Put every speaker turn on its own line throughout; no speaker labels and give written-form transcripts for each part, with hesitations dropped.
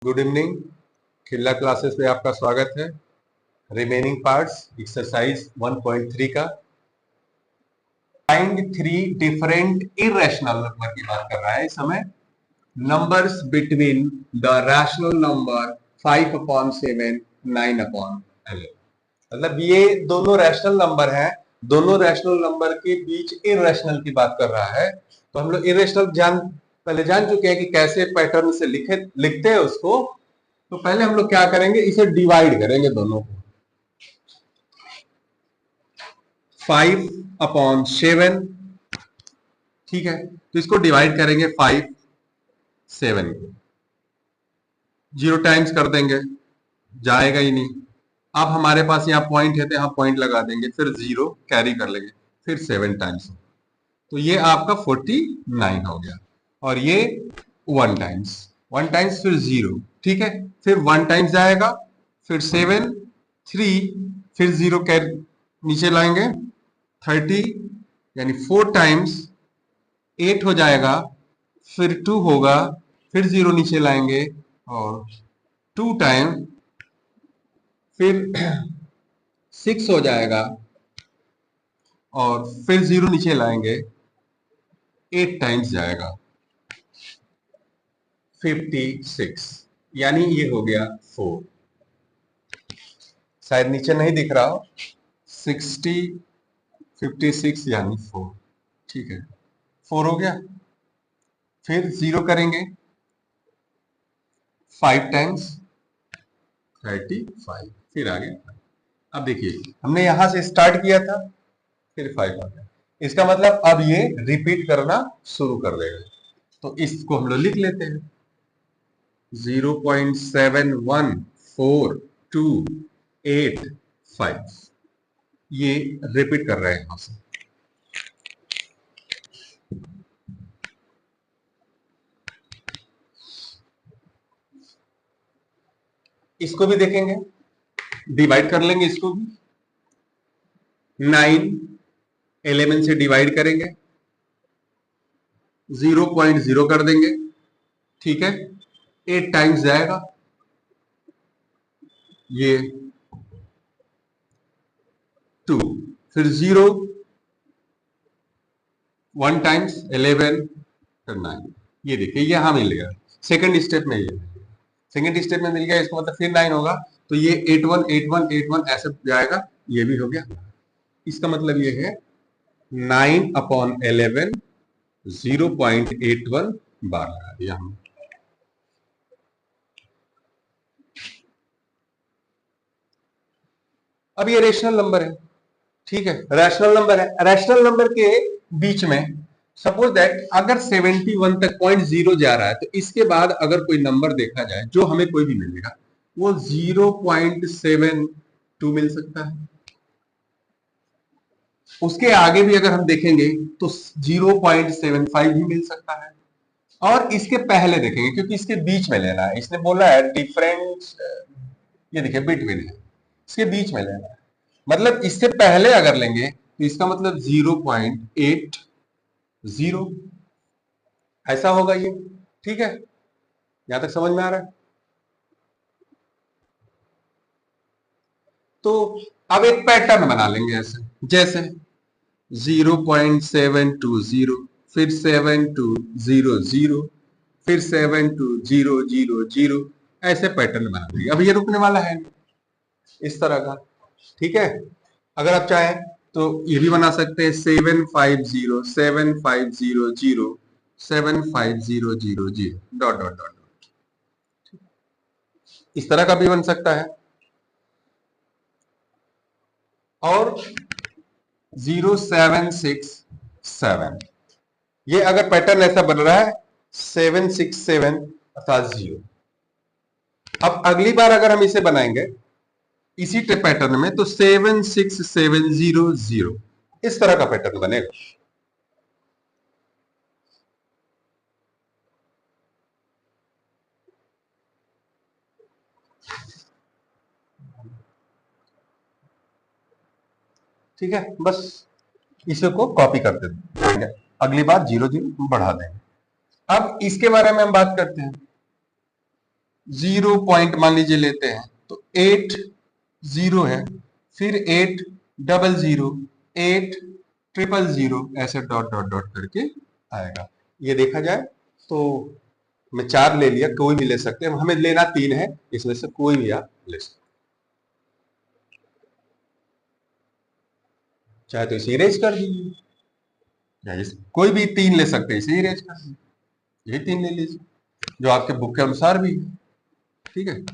Good evening. खिल्ला classes में आपका स्वागत है। रिमेनिंग पार्ट्स एक्सरसाइज 1.3 का फाइंड 3 डिफरेंट इरेशनल नंबर की बात कर रहा है इस समय। Numbers between the rational number 5/7 9/11। मतलब ये दोनों रैशनल नंबर हैं, दोनों रैशनल नंबर के बीच इरेशनल की बात कर रहा है। तो हम लोग इरेशनल पहले जान चुके हैं कि कैसे पैटर्न से लिखते हैं उसको। तो पहले हम लोग क्या करेंगे, इसे डिवाइड करेंगे दोनों को। 5/7, ठीक है, तो इसको डिवाइड करेंगे 5 7 को, 0 टाइम्स कर देंगे, जाएगा ही नहीं। अब हमारे पास यहाँ पॉइंट है तो यहाँ पॉइंट लगा देंगे, फिर 0 कैरी कर लेंगे, फिर 7 टाइम्स, तो ये आपका 49 हो गया। और ये 1 टाइम्स, 1 टाइम्स फिर 0, ठीक है, फिर 1 टाइम्स जाएगा, फिर 7 3, फिर 0 कैरी नीचे लाएंगे, 30 यानी 4 टाइम्स 8 हो जाएगा, फिर 2 होगा, फिर 0 नीचे लाएंगे और 2 टाइम, फिर 6 हो जाएगा और फिर 0 नीचे लाएंगे, 8 टाइम्स जाएगा, 56, यानी ये हो गया 4। शायद नीचे नहीं दिख रहा हो, 60 56 यानी 4, ठीक है, 4 हो गया। फिर 0 करेंगे 5 टाइम्स 35, फिर आगे। अब देखिए हमने यहां से स्टार्ट किया था, फिर 5 आ गया, इसका मतलब अब ये रिपीट करना शुरू कर देगा। तो इसको हम लोग लिख लेते हैं 0.71428 ये रिपीट कर रहे हैं यहां से। इसको भी देखेंगे, डिवाइड कर लेंगे इसको भी, 9 11 से डिवाइड करेंगे, 0.0 कर देंगे, ठीक है, 8 टाइम्स जाएगा, ये 2, फिर 0 1 टाइम्स 11 फिर 9, ये देखिए यहां मिल गया। सेकंड स्टेप में ये सेकंड स्टेप में मिल गया, इसका मतलब फिर 9 होगा, तो ये 81 81 81 ऐसे जाएगा, ये भी हो गया। इसका मतलब ये है 9/11 0.81 बार लगा दिया हमने। अब ये रेशनल नंबर है, ठीक है, रैशनल नंबर है। रैशनल नंबर के बीच में सपोज दैट अगर 71 तक 0.0 जा रहा है, तो इसके बाद अगर कोई नंबर देखा जाए जो हमें कोई भी मिलेगा, वो 0.72 मिल सकता है। उसके आगे भी अगर हम देखेंगे तो 0.75 भी मिल सकता है, और इसके पहले देखेंगे क्योंकि इसके बीच में लेना है, इसने बोला है डिफरेंस, ये देखिए बिटवीन है, इसके बीच में लेना है, मतलब इससे पहले अगर लेंगे तो इसका मतलब 0.80 ऐसा होगा ये, ठीक है, यहां तक समझ में आ रहा है। तो अब एक पैटर्न बना लेंगे ऐसे, जैसे 0.720, फिर 7200, फिर 72000, ऐसे पैटर्न बना लेंगे। अब ये रुकने वाला है इस तरह का, ठीक है। अगर आप चाहें तो ये भी बना सकते हैं 750 7500 75000 डॉट डॉट डॉट, इस तरह का भी बन सकता है। और 0767, ये अगर पैटर्न ऐसा बन रहा है 767 अर्थात 0। अब अगली बार अगर हम इसे बनाएंगे इसी पैटर्न में तो 76700, इस तरह का पैटर्न बनेगा। ठीक है, बस इसे को कॉपी कर देंगे, अगली बार 0 0 बढ़ा देंगे। अब इसके बारे में हम बात करते हैं। जीरो पॉइंट मान लीजिए लेते हैं तो 8 जीरो है, फिर 8 डबल जीरो, 8 ट्रिपल जीरो, ऐसे डॉट डॉट डॉट करके आएगा। ये देखा जाए तो मैं 4 ले लिया, कोई भी ले सकते हैं, हमें लेना 3 है, इसमें से कोई भी आप ले सकते हैं। चाहे तो इसे इरेज कर दीजिए, कोई भी 3 ले सकते हैं, इसे इरेज कर दीजिए, ये 3 ले लीजिए जो आपके बुक के अनुसार भी है। ठीक है,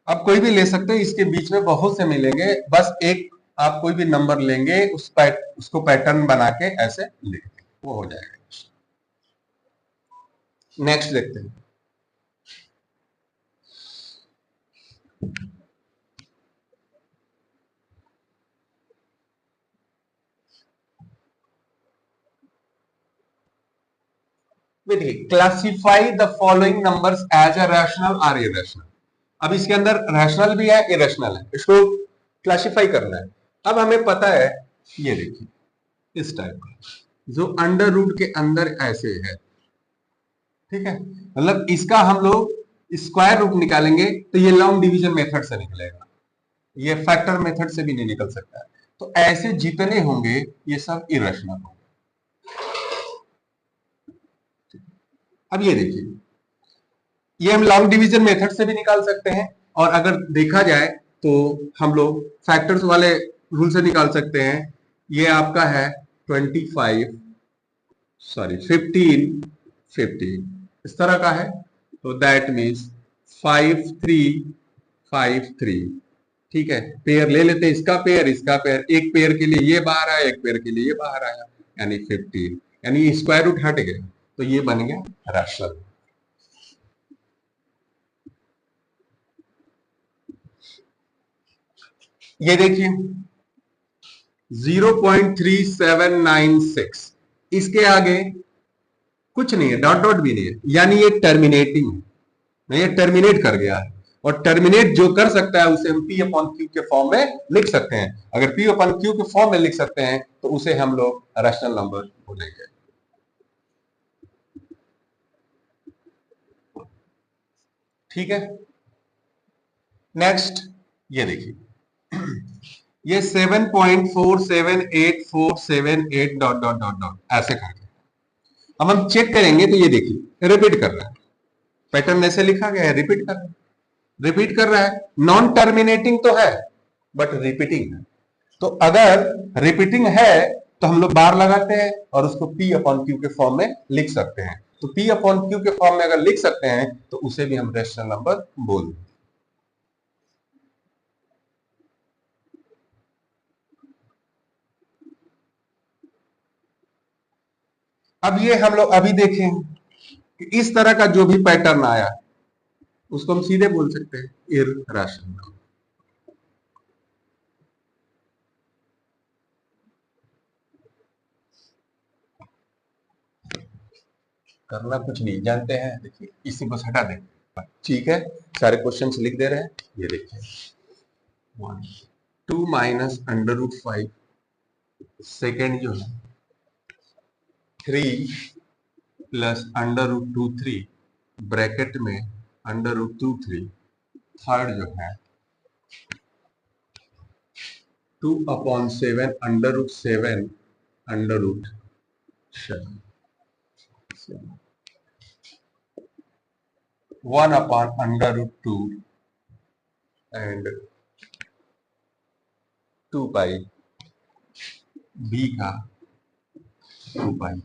आप कोई भी ले सकते हैं, इसके बीच में बहुत से मिलेंगे, बस एक आप कोई भी नंबर लेंगे, उसको पैटर्न बना के ऐसे लिख दें, वो हो जाएगा। नेक्स्ट देखते हैं। देखिए, classify the following numbers as a rational और इरेशनल। अब इसके अंदर रैशनल भी है, इरेशनल है, इसको क्लासिफाई करना है। अब हमें पता है, ये देखिए इस टाइप का जो अंडर रूट के अंदर ऐसे है, ठीक है, मतलब इसका हम लोग स्क्वायर रूट निकालेंगे तो ये लॉन्ग डिवीजन मेथड से निकलेगा, ये फैक्टर मेथड से भी नहीं निकल सकता है। तो ऐसे जितने होंगे ये सब इरेशनल होंगे। अब ये देखिए, ये हम लॉन्ग डिवीजन मेथड से भी निकाल सकते हैं, और अगर देखा जाए तो हम लोग फैक्टर्स वाले रूल से निकाल सकते हैं। ये आपका है 25, सॉरी 15, 15 इस तरह का है, तो दैट मीन्स 5353। ठीक है, पेयर ले लेते हैं, इसका पेयर इसका पेयर, एक पेयर के लिए ये बाहर आया, एक पेयर के लिए ये बाहर आया, यानी 15, यानी स्क्वायर रूट हट गया, तो ये बन गया रैशनल। ये देखिए 0.3796, इसके आगे कुछ नहीं है, डॉट डॉट भी नहीं है, यानी ये टर्मिनेटिंग है, ये टर्मिनेट कर गया है, और टर्मिनेट जो कर सकता है उसे हम पी अपॉन क्यू के फॉर्म में लिख सकते हैं। अगर पी अपॉन क्यू के फॉर्म में लिख सकते हैं तो उसे हम लोग रैशनल नंबर बोलेंगे। ठीक है, नेक्स्ट ये देखिए ये 7.478478 डॉट डॉट डॉट डॉट ऐसे करके, अब हम चेक करेंगे तो ये देखिए रिपीट कर रहा है, पैटर्न ऐसे लिखा गया है, रिपीट कर रहा है, रिपीट कर रहा है, नॉन टर्मिनेटिंग तो है बट रिपीटिंग है। तो अगर रिपीटिंग है तो हम लोग बार लगाते हैं और उसको P अपॉन क्यू के फॉर्म में लिख सकते हैं। तो P अपॉन क्यू के फॉर्म में अगर लिख सकते हैं तो उसे भी हम रैशनल नंबर बोल। अब ये हम लोग अभी देखें कि इस तरह का जो भी पैटर्न आया उसको हम सीधे बोल सकते हैं इररेशनल नंबर। करना कुछ नहीं जानते हैं, देखिए इसी को हटा दें, ठीक है, सारे क्वेश्चंस लिख दे रहे हैं। ये देखिए 2 माइनस अंडर रूट 5, सेकेंड जो है 3 प्लस अंडर रूट 2 3, ब्रैकेट में अंडर रूट 2 3, थर्ड जो है 2 upon 7 under root 7 under root 7, 1 upon under root 2 and 2 pi बी का 2 pi.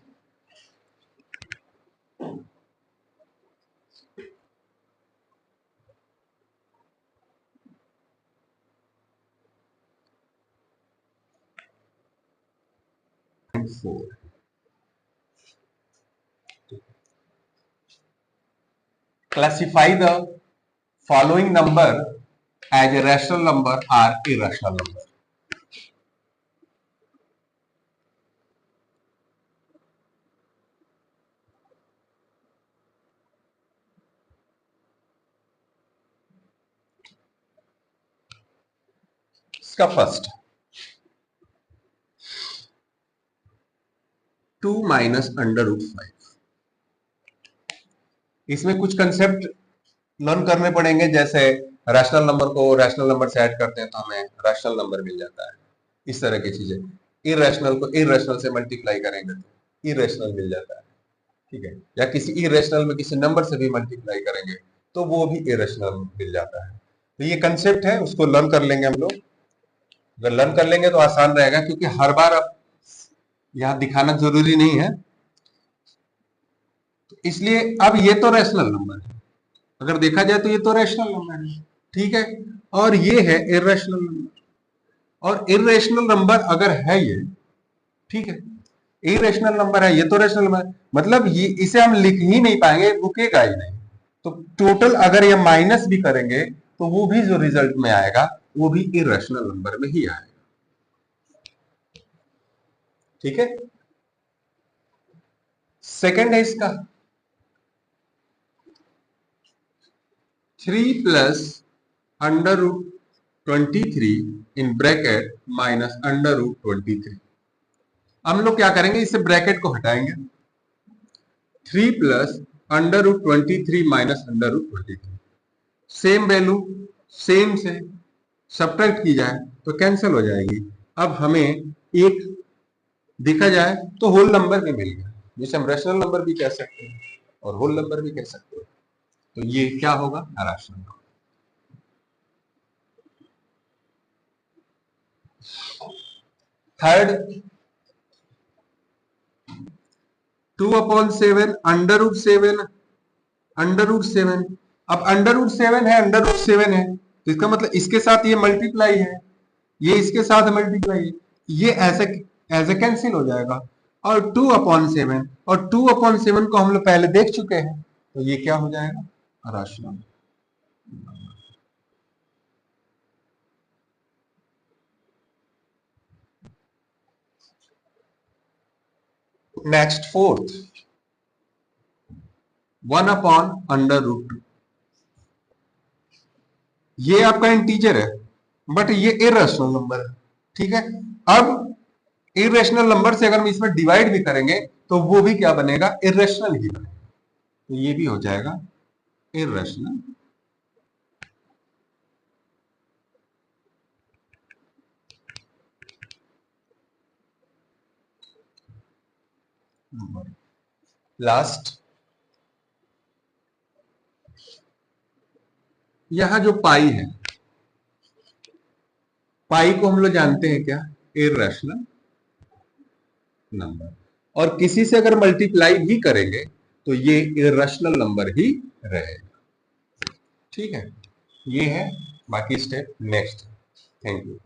Classify the following number as a rational number or irrational number. इसका first 2 minus under root 5, इसमें कुछ concept learn करने पड़ेंगे। जैसे रैशनल नंबर को रैशनल नंबर से ऐड करते हैं तो हमें रैशनल नंबर मिल जाता है, इस तरह की चीजें। इरेशनल को इरेशनल से मल्टीप्लाई करेंगे तो इरेशनल मिल जाता है, ठीक है। या किसी इरेशनल में किसी नंबर से भी मल्टीप्लाई करेंगे तो वो भी इरेशनल मिल जाता है। तो ये कंसेप्ट है, उसको लर्न कर लेंगे हम लोग। अगर लर्न कर लेंगे तो आसान रहेगा, क्योंकि हर बार अब यहाँ दिखाना जरूरी नहीं है। तो इसलिए अब ये तो रैशनल नंबर है, अगर देखा जाए तो ये तो रैशनल नंबर है, ठीक है। और ये है इरेशनल नंबर, और इरेशनल नंबर अगर है ये, ठीक है, इरेशनल नंबर है, ये तो रैशनल नंबर, मतलब ये इसे हम लिख ही नहीं पाएंगे, रुकेगा ही नहीं। तो टोटल अगर ये माइनस भी करेंगे तो वो भी जो रिजल्ट में आएगा वो भी इरेशनल नंबर में ही आएगा, ठीक है। सेकंड है इसका 3 plus under root 23 in bracket minus under root 23। हम लोग क्या करेंगे, इसे ब्रैकेट को हटाएंगे, 3 plus under root 23 minus under root 23, same value same से सब्ट्रैक्ट की जाए तो कैंसिल हो जाएगी। अब हमें एक देखा जाए तो होल नंबर भी मिल गया, जिसे हम रैशनल नंबर भी कह सकते हैं और होल नंबर भी कह सकते हैं। तो ये क्या होगा, rational number. Third 2/7 under root 7, under root 7। अब अंडर रूट 7 है, अंडर रूट 7 है, तो इसका मतलब इसके साथ ये मल्टीप्लाई है, ये इसके साथ मल्टीप्लाई है, ये ऐसे ऐसे कैंसिल हो जाएगा। और 2/7, और 2/7 को हम लोग पहले देख चुके हैं, तो ये क्या हो जाएगा, रैशनल। Next fourth 1/√2। ये आपका इंटीजर है बट ये इरेशनल नंबर है, ठीक है। अब इरेशनल नंबर से अगर हम इसमें डिवाइड भी करेंगे तो वो भी क्या बनेगा, इरेशनल ही बनेगा। तो ये भी हो जाएगा इरेशनल नंबर। लास्ट यहां जो पाई है, पाई को हम लोग जानते हैं क्या, इरेशनल नंबर, और किसी से अगर मल्टीप्लाई भी करेंगे तो ये इरेशनल नंबर ही रहेगा, ठीक है। ये है, बाकी स्टेप नेक्स्ट। Thank you.